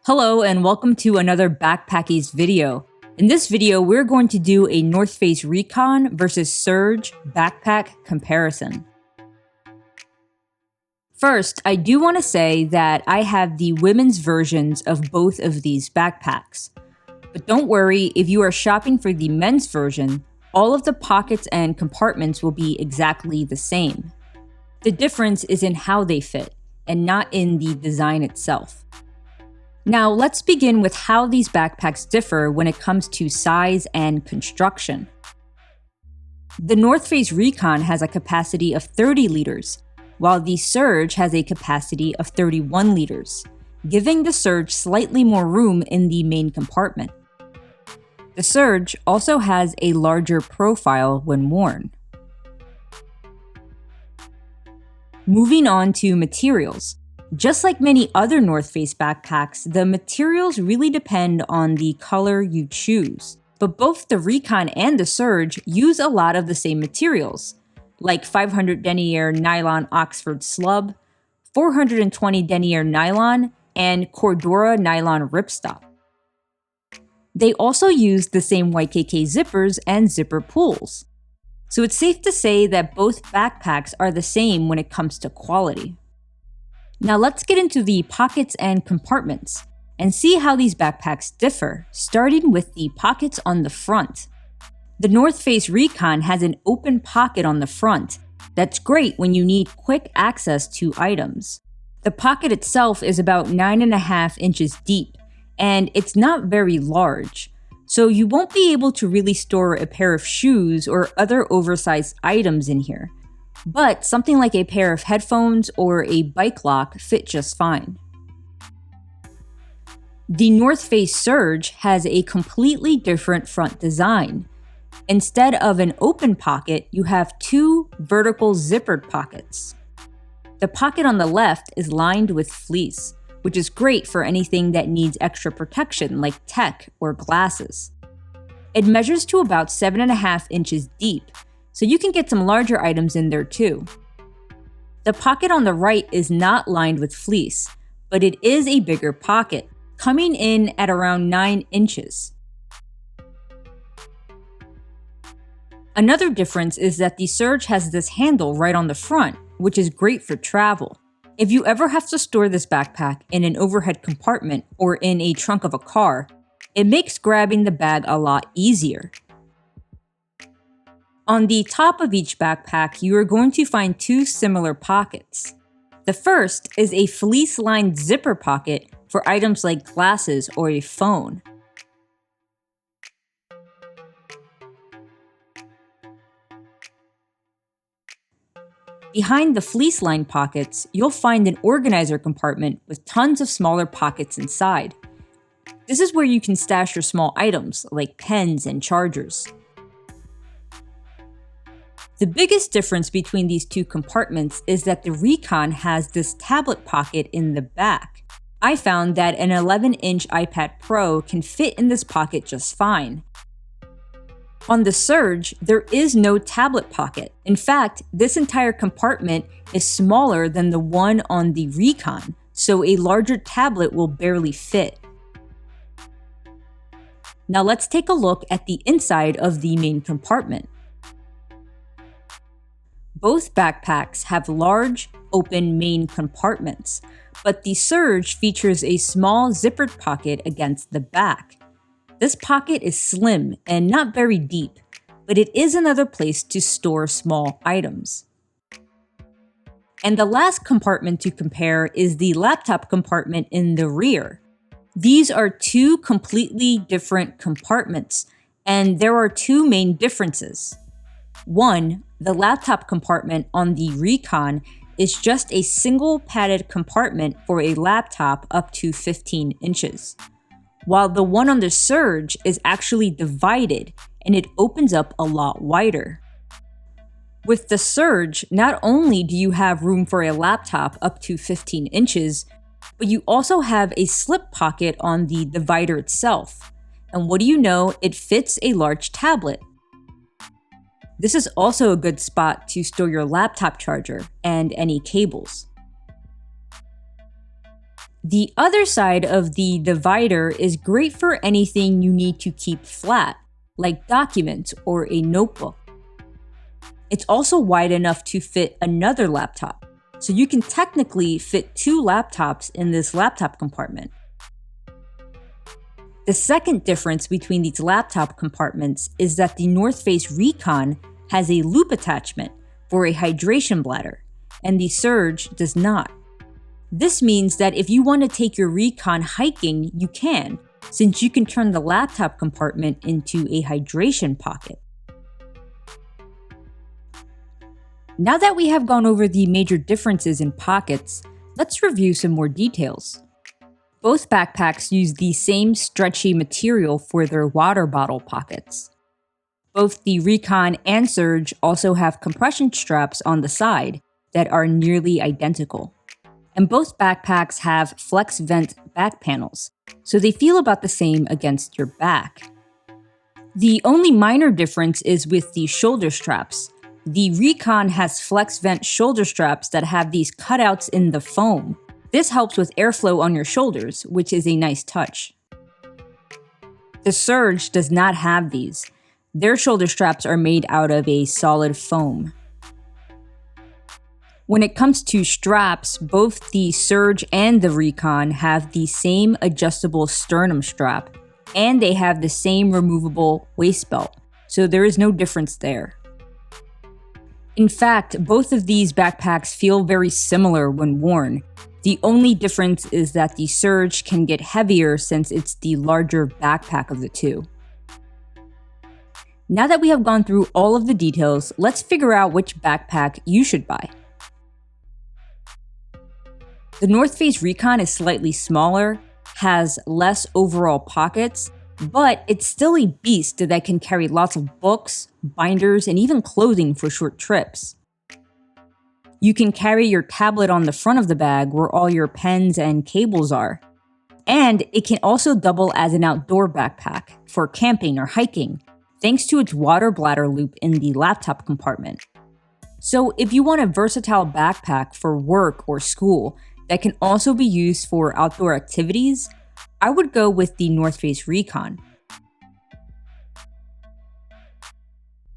Hello and welcome to another Backpackies video. In this video, we're going to do a North Face Recon versus Surge backpack comparison. First, I do want to say that I have the women's versions of both of these backpacks. But don't worry, if you are shopping for the men's version, all of the pockets and compartments will be exactly the same. The difference is in how they fit, and not in the design itself. Now, let's begin with how these backpacks differ when it comes to size and construction. The North Face Recon has a capacity of 30 liters, while the Surge has a capacity of 31 liters, giving the Surge slightly more room in the main compartment. The Surge also has a larger profile when worn. Moving on to materials. Just like many other North Face backpacks, the materials really depend on the color you choose. But both the Recon and the Surge use a lot of the same materials, like 500 denier nylon Oxford slub, 420 denier nylon, and Cordura nylon ripstop. They also use the same YKK zippers and zipper pulls. So it's safe to say that both backpacks are the same when it comes to quality. Now let's get into the pockets and compartments and see how these backpacks differ, starting with the pockets on the front. The North Face Recon has an open pocket on the front that's great when you need quick access to items. The pocket itself is about 9.5 inches deep, and it's not very large, so you won't be able to really store a pair of shoes or other oversized items in here. But something like a pair of headphones or a bike lock fit just fine. The North Face Surge has a completely different front design. Instead of an open pocket, you have two vertical zippered pockets. The pocket on the left is lined with fleece, which is great for anything that needs extra protection like tech or glasses. It measures to about 7.5 inches deep, so you can get some larger items in there too. The pocket on the right is not lined with fleece, but it is a bigger pocket, coming in at around 9 inches. Another difference is that the Surge has this handle right on the front, which is great for travel. If you ever have to store this backpack in an overhead compartment or in a trunk of a car, it makes grabbing the bag a lot easier. On the top of each backpack, you are going to find two similar pockets. The first is a fleece-lined zipper pocket for items like glasses or a phone. Behind the fleece-lined pockets, you'll find an organizer compartment with tons of smaller pockets inside. This is where you can stash your small items like pens and chargers. The biggest difference between these two compartments is that the Recon has this tablet pocket in the back. I found that an 11-inch iPad Pro can fit in this pocket just fine. On the Surge, there is no tablet pocket. In fact, this entire compartment is smaller than the one on the Recon, so a larger tablet will barely fit. Now let's take a look at the inside of the main compartment. Both backpacks have large, open main compartments, but the Surge features a small zippered pocket against the back. This pocket is slim and not very deep, but it is another place to store small items. And the last compartment to compare is the laptop compartment in the rear. These are two completely different compartments, and there are two main differences. One, the laptop compartment on the Recon is just a single padded compartment for a laptop up to 15 inches, while the one on the Surge is actually divided and it opens up a lot wider. With the Surge, not only do you have room for a laptop up to 15 inches, but you also have a slip pocket on the divider itself. And what do you know, it fits a large tablet. This is also a good spot to store your laptop charger and any cables. The other side of the divider is great for anything you need to keep flat, like documents or a notebook. It's also wide enough to fit another laptop, so you can technically fit 2 laptops in this laptop compartment. The second difference between these laptop compartments is that the North Face Recon has a loop attachment for a hydration bladder, and the Surge does not. This means that if you want to take your Recon hiking, you can, since you can turn the laptop compartment into a hydration pocket. Now that we have gone over the major differences in pockets, let's review some more details. Both backpacks use the same stretchy material for their water bottle pockets. Both the Recon and Surge also have compression straps on the side that are nearly identical. And both backpacks have flex vent back panels, so they feel about the same against your back. The only minor difference is with the shoulder straps. The Recon has flex vent shoulder straps that have these cutouts in the foam. This helps with airflow on your shoulders, which is a nice touch. The Surge does not have these. Their shoulder straps are made out of a solid foam. When it comes to straps, both the Surge and the Recon have the same adjustable sternum strap, and they have the same removable waist belt, so there is no difference there. In fact, both of these backpacks feel very similar when worn. The only difference is that the Surge can get heavier since it's the larger backpack of the two. Now that we have gone through all of the details, let's figure out which backpack you should buy. The North Face Recon is slightly smaller, has less overall pockets, but it's still a beast that can carry lots of books, binders, and even clothing for short trips. You can carry your tablet on the front of the bag where all your pens and cables are. And it can also double as an outdoor backpack for camping or hiking, thanks to its water bladder loop in the laptop compartment. So if you want a versatile backpack for work or school that can also be used for outdoor activities, I would go with the North Face Recon.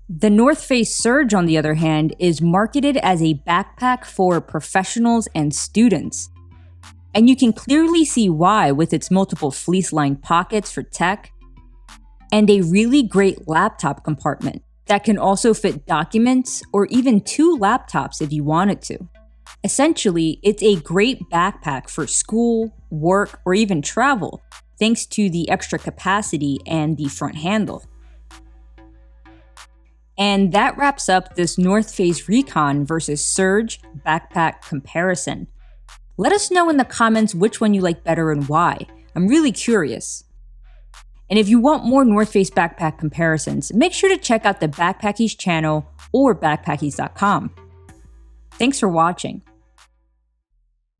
The North Face Surge, on the other hand, is marketed as a backpack for professionals and students. And you can clearly see why with its multiple fleece-lined pockets for tech, and a really great laptop compartment that can also fit documents or even 2 laptops if you wanted to. Essentially, it's a great backpack for school, work, or even travel, thanks to the extra capacity and the front handle. And that wraps up this North Face Recon versus Surge backpack comparison. Let us know in the comments which one you like better and why. I'm really curious. And if you want more North Face backpack comparisons, make sure to check out the Backpackies channel or backpackies.com. Thanks for watching.